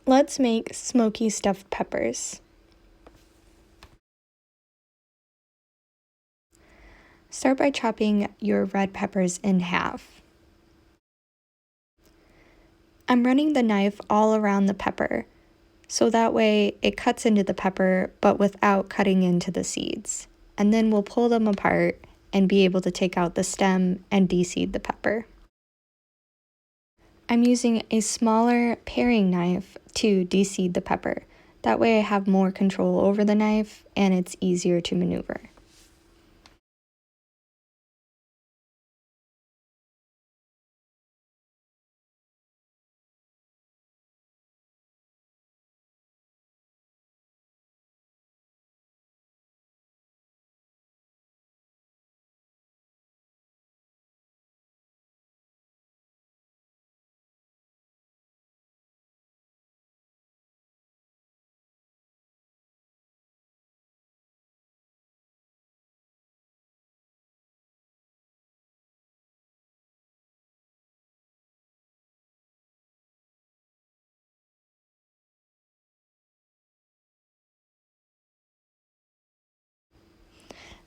Let's make smoky stuffed peppers. Start by chopping your red peppers in half. I'm running the knife all around the pepper, so that way it cuts into the pepper but without cutting into the seeds. And then we'll pull them apart and be able to take out the stem and de-seed the pepper. I'm using a smaller paring knife to de-seed the pepper. That way I have more control over the knife and it's easier to maneuver.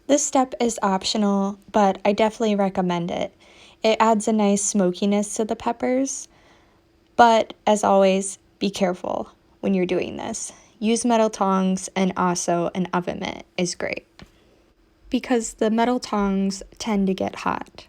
This step is optional, but I definitely recommend it. It adds a nice smokiness to the peppers, but as always, be careful when you're doing this. Use metal tongs and also an oven mitt is great because the metal tongs tend to get hot.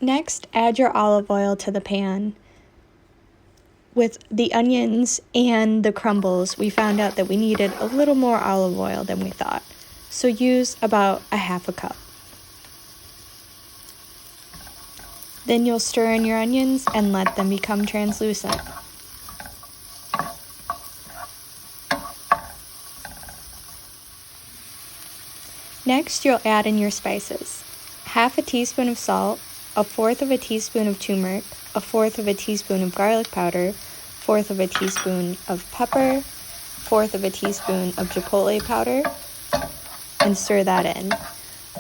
Next, add your olive oil to the pan. With the onions and the crumbles, we found out that we needed a little more olive oil than we thought. So use about a half a cup. Then you'll stir in your onions and let them become translucent. Next, you'll add in your spices. Half a teaspoon of salt, a fourth of a teaspoon of turmeric, a fourth of a teaspoon of garlic powder, fourth of a teaspoon of pepper, fourth of a teaspoon of chipotle powder, and stir that in.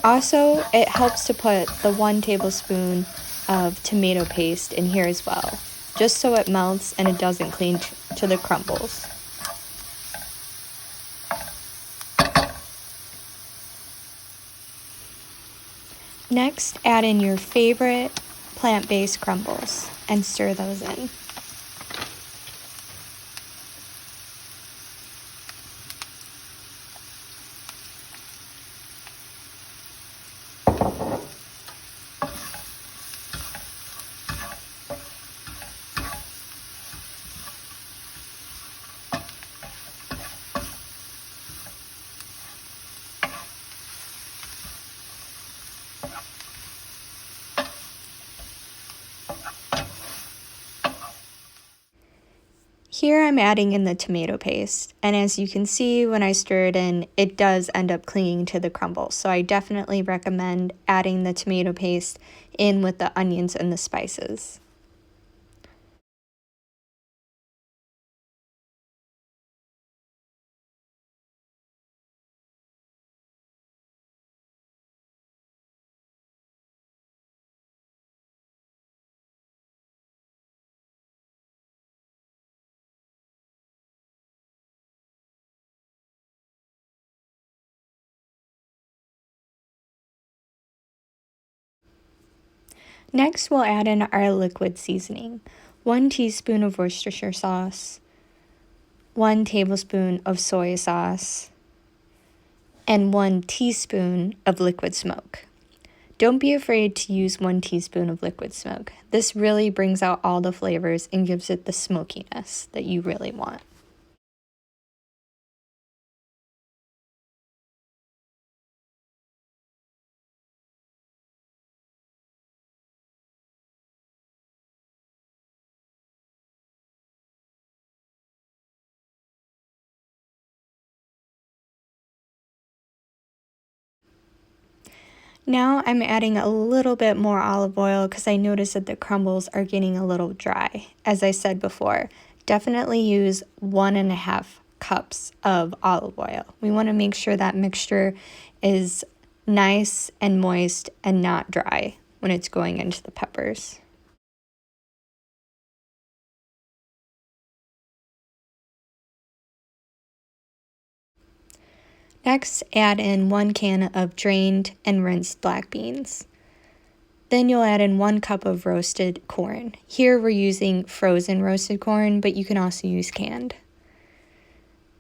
Also, it helps to put the 1 tablespoon of tomato paste in here as well, just so it melts and it doesn't cling to the crumbles. Next, add in your favorite plant-based crumbles and stir those in. Here I'm adding in the tomato paste, and as you can see when I stir it in, it does end up clinging to the crumble, so I definitely recommend adding the tomato paste in with the onions and the spices. Next, we'll add in our liquid seasoning. 1 teaspoon of Worcestershire sauce, 1 tablespoon of soy sauce, and 1 teaspoon of liquid smoke. Don't be afraid to use 1 teaspoon of liquid smoke. This really brings out all the flavors and gives it the smokiness that you really want. Now I'm adding a little bit more olive oil because I noticed that the crumbles are getting a little dry. As I said before, definitely use 1.5 cups of olive oil. We want to make sure that mixture is nice and moist and not dry when it's going into the peppers. Next, add in 1 can of drained and rinsed black beans. Then you'll add in 1 cup of roasted corn. Here we're using frozen roasted corn, but you can also use canned.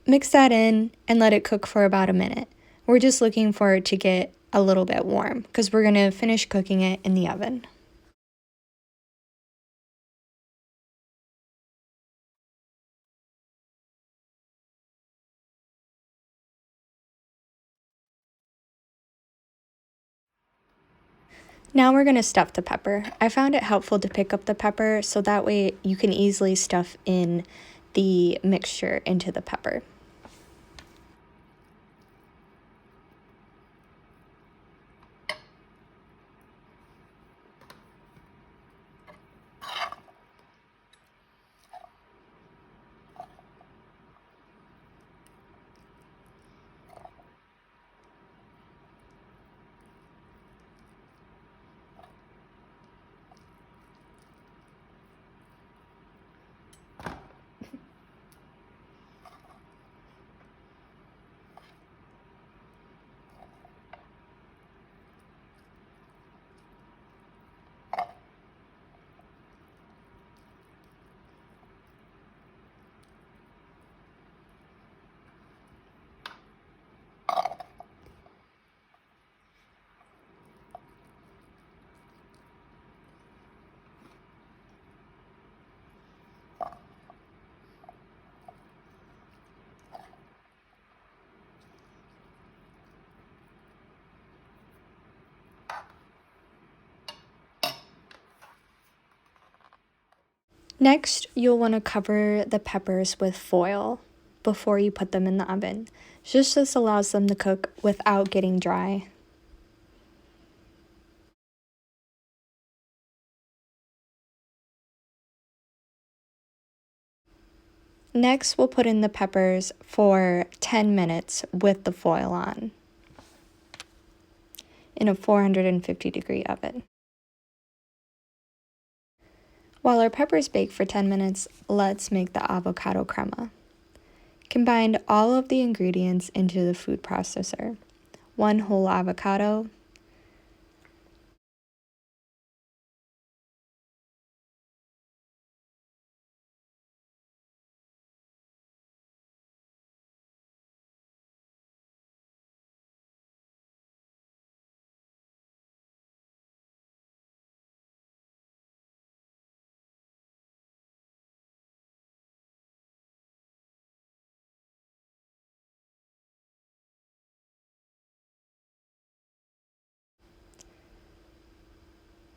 Mix that in and let it cook for about a minute. We're just looking for it to get a little bit warm because we're going to finish cooking it in the oven. Now we're going to stuff the pepper. I found it helpful to pick up the pepper so that way you can easily stuff in the mixture into the pepper. Next, you'll want to cover the peppers with foil before you put them in the oven. Just this allows them to cook without getting dry. Next, we'll put in the peppers for 10 minutes with the foil on in a 450-degree oven. While our peppers bake for 10 minutes, let's make the avocado crema. Combine all of the ingredients into the food processor. 1 whole avocado,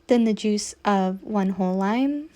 then the juice of 1 whole lime,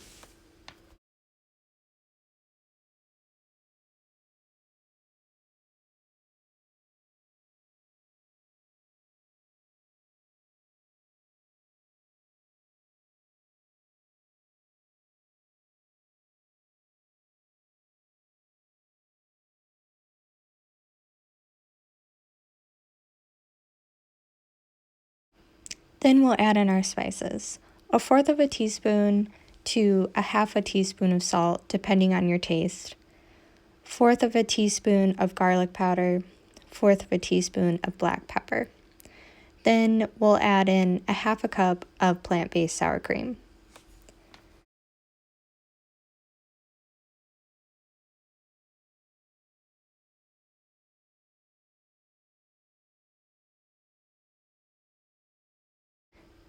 then we'll add in our spices. 1/4 teaspoon to 1/2 teaspoon of salt, depending on your taste. 1/4 teaspoon of garlic powder, 1/4 teaspoon of black pepper. Then we'll add in a half a cup of plant-based sour cream.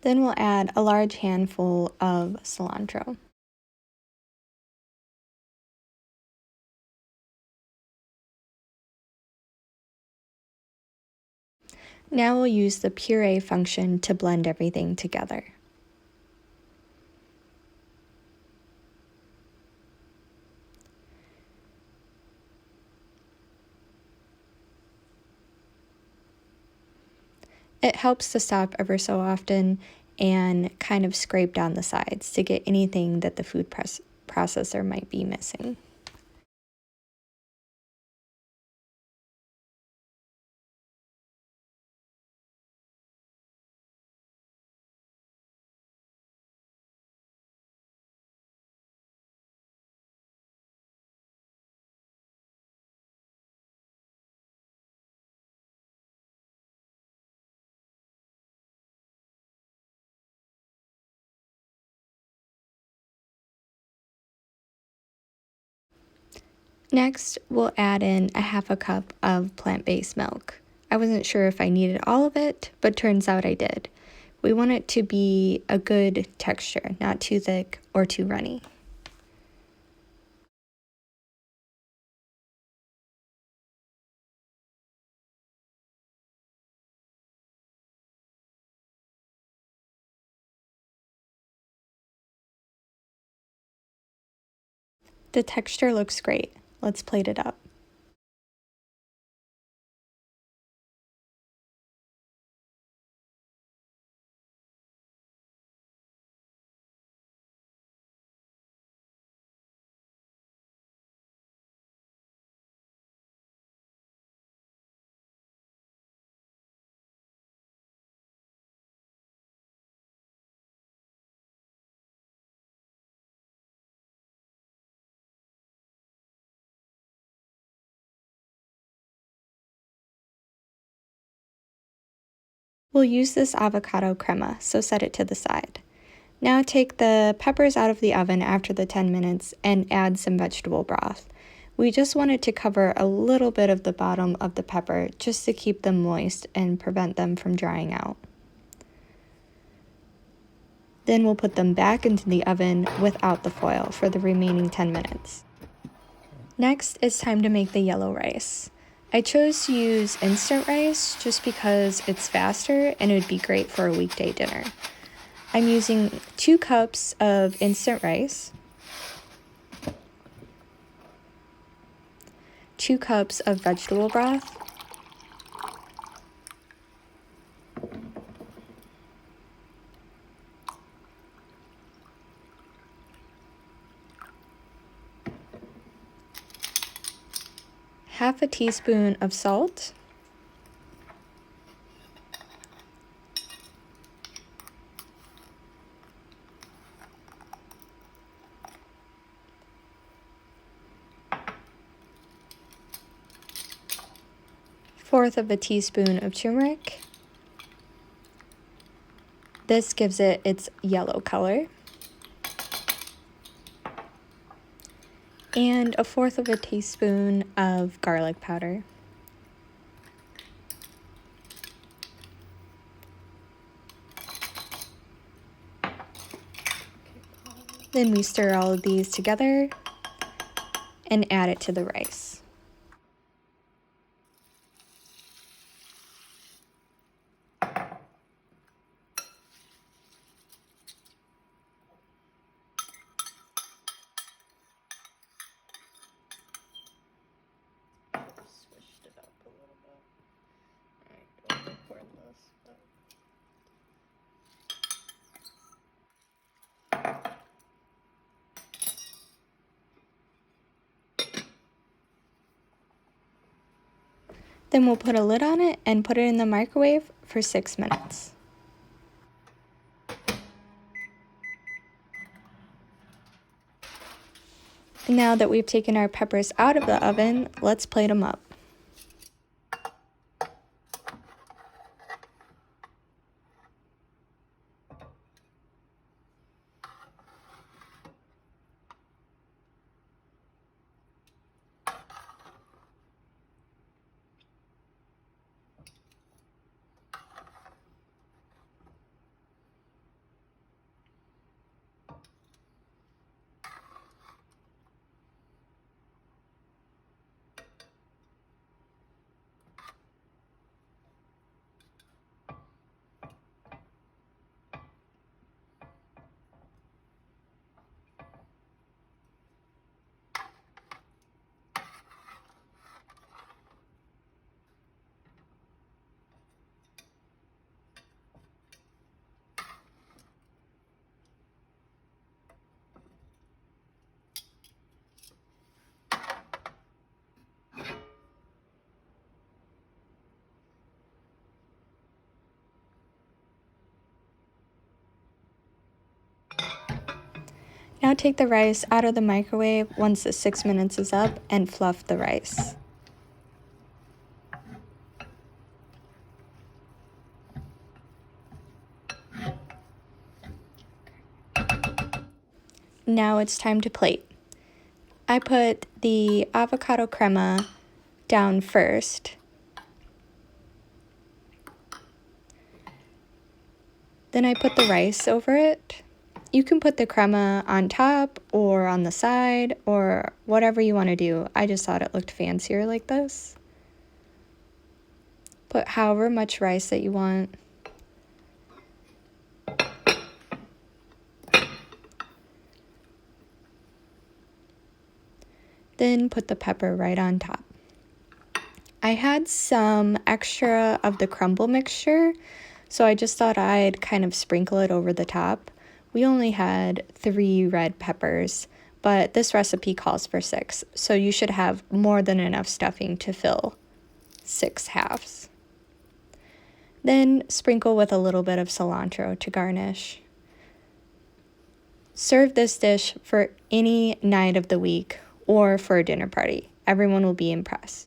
Then we'll add a large handful of cilantro. Now we'll use the puree function to blend everything together. It helps to stop ever so often and kind of scrape down the sides to get anything that the food processor might be missing. Next, we'll add in a half a cup of plant-based milk. I wasn't sure if I needed all of it, but turns out I did. We want it to be a good texture, not too thick or too runny. The texture looks great. Let's plate it up. We'll use this avocado crema, so set it to the side. Now take the peppers out of the oven after the 10 minutes and add some vegetable broth. We just want it to cover a little bit of the bottom of the pepper just to keep them moist and prevent them from drying out. Then we'll put them back into the oven without the foil for the remaining 10 minutes. Next, it's time to make the yellow rice. I chose to use instant rice just because it's faster and it would be great for a weekday dinner. I'm using 2 cups of instant rice, 2 cups of vegetable broth, half a teaspoon of salt, fourth of a teaspoon of turmeric. This gives it its yellow color. And a fourth of a teaspoon of garlic powder. Then we stir all of these together and add it to the rice. Switched it up a little bit. Alright, don't record this, but then we'll put a lid on it and put it in the microwave for 6 minutes. Now that we've taken our peppers out of the oven, let's plate them up. Now take the rice out of the microwave once the 6 minutes is up and fluff the rice. Now it's time to plate. I put the avocado crema down first. Then I put the rice over it. You can put the crema on top or on the side or whatever you want to do. I just thought it looked fancier like this. Put however much rice that you want. Then put the pepper right on top. I had some extra of the crumble mixture, so I just thought I'd kind of sprinkle it over the top. We only had 3 red peppers, but this recipe calls for 6, so you should have more than enough stuffing to fill 6 halves. Then sprinkle with a little bit of cilantro to garnish. Serve this dish for any night of the week or for a dinner party. Everyone will be impressed.